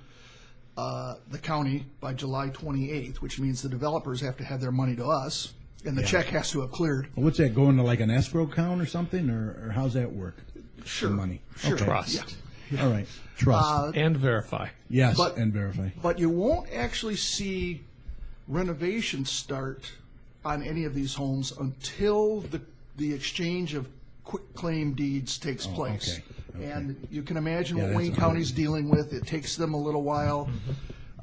the county by July 28th, which means the developers have to have their money to us, and the check has to have cleared.
What's that, going to like an escrow account or something, or how's that work?
Sure.
The money.
Sure.
Okay.
Trust.
All right. Trust.
And verify.
Yes,
but-
and verify.
But you won't actually see renovations start on any of these homes until the exchange of quitclaim deeds takes place.
okay. Okay.
And you can imagine
Yeah,
what
that's
Wayne
a-
County's dealing with. It takes them a little while.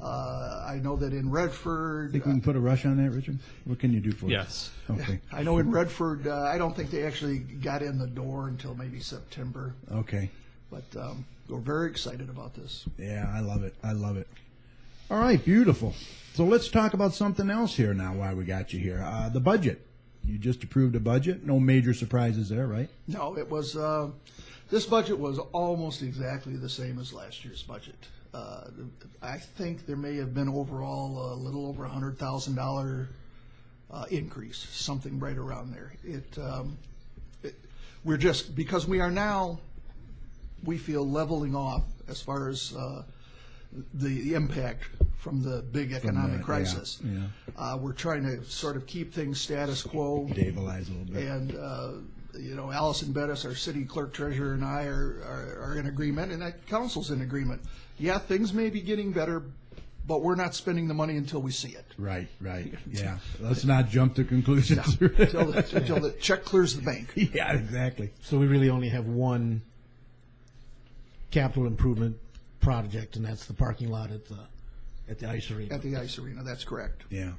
I know that in Redford,
Think we can put a rush on that, Richard? What can you do for us?
Yes.
Okay.
I know in Redford, I don't think they actually got in the door until maybe September.
Okay.
But we're very excited about this.
Yeah, I love it. I love it. All right, beautiful. So let's talk about something else here now while we got you here. The budget. You just approved a budget. No major surprises there, right?
No, it was, this budget was almost exactly the same as last year's budget. I think there may have been overall a little over $100,000 increase, something right around there. We're just, because we are now, we feel leveling off as far as the impact from the big economic
yeah,
crisis.
yeah.
We're trying to sort of keep things status quo.
Stabilize a little bit.
And, Allison Bettis, our city clerk treasurer, and I are in agreement, and that council's in agreement. Yeah, things may be getting better, but we're not spending the money until we see it.
Right, right. Yeah. Let's not jump to conclusions.
Until the check clears the bank.
Yeah, exactly.
So we really only have one capital improvement project, and that's the parking lot at the ice arena.
At the ice arena, that's correct.
Yeah.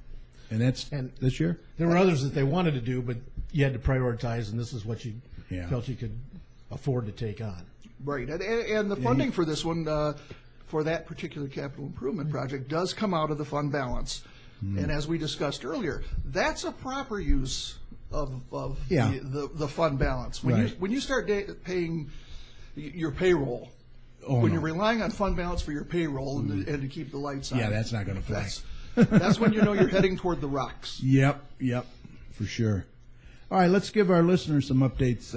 And that's
And-
this year?
There were others that they wanted to do, but you had to prioritize, and this is what you
Yeah.
felt you could afford to take on.
Right, and the funding for this one, for that particular capital improvement project, does come out of the fund balance. And as we discussed earlier, that's a proper use of
Yeah.
the fund balance.
Right.
When you start paying your payroll,
Oh,
when
no.
you're relying on fund balance for your payroll and to keep the lights on.
Yeah, that's not going to fly.
That's when you know you're heading toward the rocks.
Yep, for sure. All right, let's give our listeners some updates.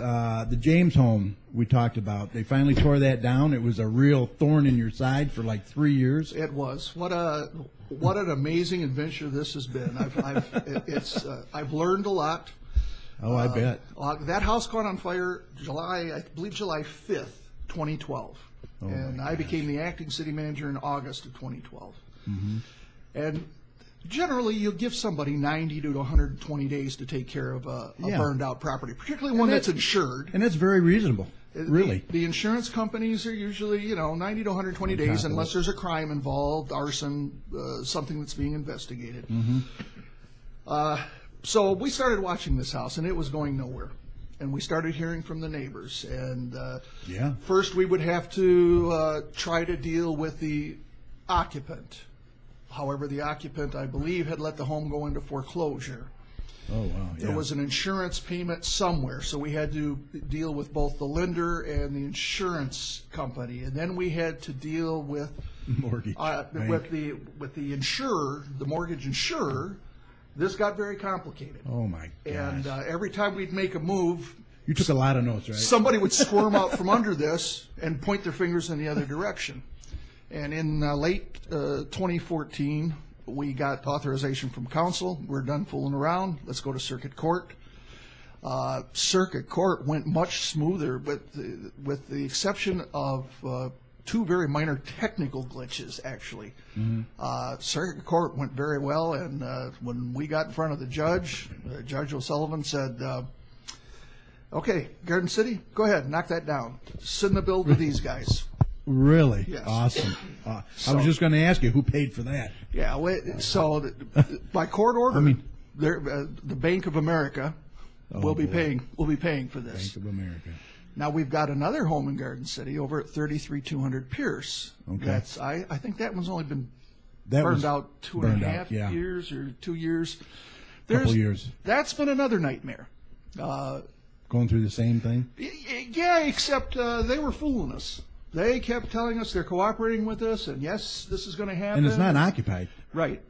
The James home we talked about, they finally tore that down. It was a real thorn in your side for like 3 years.
It was. What an amazing adventure this has been. I've learned a lot.
Oh, I bet.
That house caught on fire I believe July 5th, 2012. And I became the acting city manager in August of 2012.
Mm-hmm.
And generally, you'll give somebody 90 to 120 days to take care of a
Yeah.
burned out property, particularly one that's insured.
And that's very reasonable, really.
The insurance companies are usually, 90 to 120 days,
of
unless there's a crime involved, arson, something that's being investigated. So we started watching this house, and it was going nowhere. And we started hearing from the neighbors. And
Yeah.
first, we would have to try to deal with the occupant. However, the occupant, I believe, had let the home go into foreclosure.
Oh, wow. Yeah.
There was an insurance payment somewhere, so we had to deal with both the lender and the insurance company, and then we had to deal with
mortgage.
with the insurer, the mortgage insurer. This got very complicated,
Oh, my gosh.
and every time we'd make a move,
You took a lot of notes, right?
somebody would squirm out from under this and point their fingers in the other direction. And in late 2014, we got authorization from council. We're done fooling around. Let's go to circuit court. Circuit court went much smoother, with the exception of two very minor technical glitches, actually. Circuit court went very well, and when we got in front of the judge, Judge O'Sullivan said, okay, Garden City, go ahead, knock that down. Send the bill to these guys.
Really?
Yes.
Awesome. I was just going to ask you, who paid for that?
Yeah, so by court order, the Bank of America will be paying for this.
Bank of America.
Now we've got another home in Garden City over at 33200 Pierce.
Okay.
That's I think that one's only been
That was
burned out two
burned
and a
out,
half
yeah.
years or 2 years.
Couple years.
That's been another nightmare.
Going through the same thing.
Yeah, except they were fooling us. They kept telling us they're cooperating with us, and yes, this is going to happen.
And it's not occupied.
Right.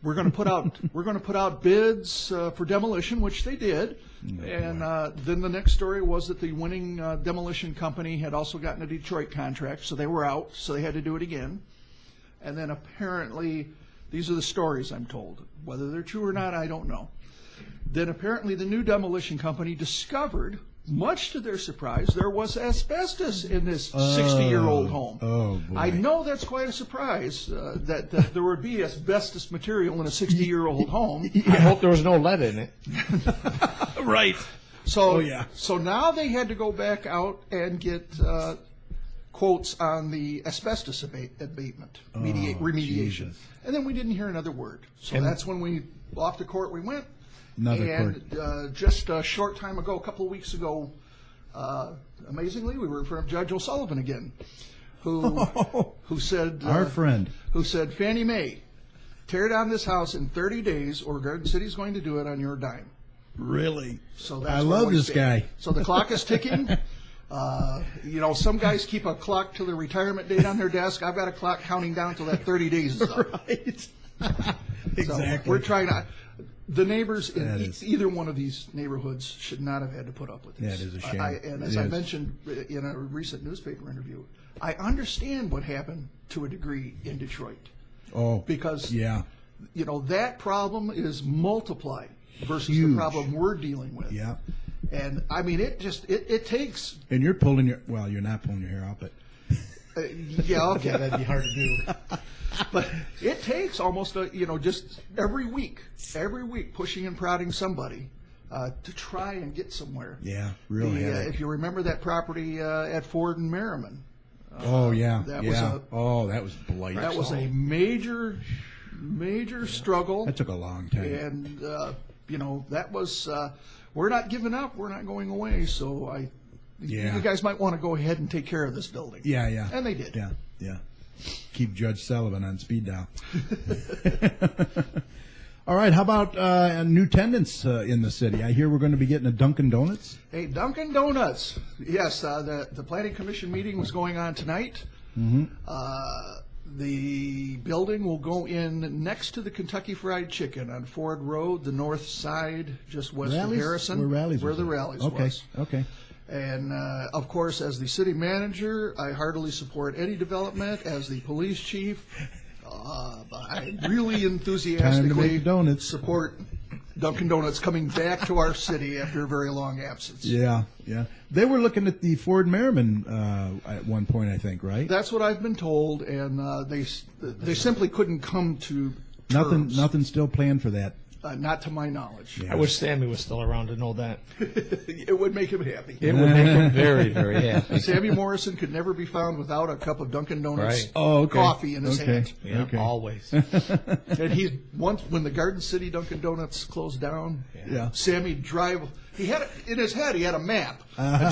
We're going to put out bids for demolition, which they did. And then the next story was that the winning demolition company had also gotten a Detroit contract, so they were out, so they had to do it again. And then apparently, these are the stories I'm told. Whether they're true or not, I don't know. Then apparently the new demolition company discovered, much to their surprise, there was asbestos in this 60-year-old home.
Oh, boy.
I know that's quite a surprise that there would be asbestos material in a 60-year-old home.
I hope there was no lead in it.
Right.
So,
Oh, yeah.
So now they had to go back out and get quotes on the asbestos abatement, remediation.
Jesus.
And then we didn't hear another word. So that's when off to court we went. Just a short time ago, a couple of weeks ago, amazingly, we were in front of Judge O'Sullivan again, who said,
Our friend.
who said, Fannie Mae, tear down this house in 30 days, or Garden City's going to do it on your dime.
Really?
So that's
I
where
love
we
this
stand.
guy.
So the clock is ticking. Some guys keep a clock till their retirement date on their desk. I've got a clock counting down till that 30 days is up.
Right.
So
Exactly.
we're trying to. The neighbors in
That is-
either one of these neighborhoods should not have had to put up with this.
That is a shame.
And
It
as I
is.
mentioned in a recent newspaper interview, I understand what happened to a degree in Detroit
Oh,
because
yeah.
That problem is multiplied versus the
Huge.
problem we're dealing with.
Yeah.
And I mean, it takes.
And you're pulling you're not pulling your hair out, but
Yeah, okay.
Yeah, that'd be hard to do.
But it takes almost just every week pushing and prodding somebody to try and get somewhere.
yeah, real headache.
If you remember that property at Ford and Merriman,
Oh, yeah.
that
yeah.
was
that was blight.
that was a major struggle.
That took a long time.
And that was we're not giving up. We're not going away. So
Yeah.
you guys might want to go ahead and take care of this building.
Yeah, yeah.
And they did.
Yeah, yeah. Keep Judge Sullivan on speed dial. All right, how about new tenants in the city? I hear we're going to be getting a Dunkin' Donuts.
Hey, Dunkin' Donuts. Yes, the Planning Commission meeting was going on tonight.
Mm-hmm.
The building will go in next to the Kentucky Fried Chicken on Ford Road, the north side, just west of Harrison.
Where Rallies
where
was
the
at.
Rallies
Okay,
was.
okay.
And, of course, as the city manager, I heartily support any development. As the police chief, I really
Time to
enthusiastically
make donuts.
support Dunkin' Donuts coming back to our city after a very long absence.
Yeah, yeah. They were looking at the Ford Merriman at one point, I think, right?
That's what I've been told, and they simply couldn't come to terms.
Nothing still planned for that.
Not to my knowledge.
I wish Sammy was still around to know that.
It would make him happy.
It would make him very, very happy.
Sammy Morrison could never be found without a cup of Dunkin' Donuts
Right.
Oh, okay.
coffee in his
Okay.
hand.
Yeah,
Okay.
always.
And he once when the Garden City Dunkin' Donuts closed down,
Yeah.
Sammy drive. He had in his head. He had a map.
Uh-huh.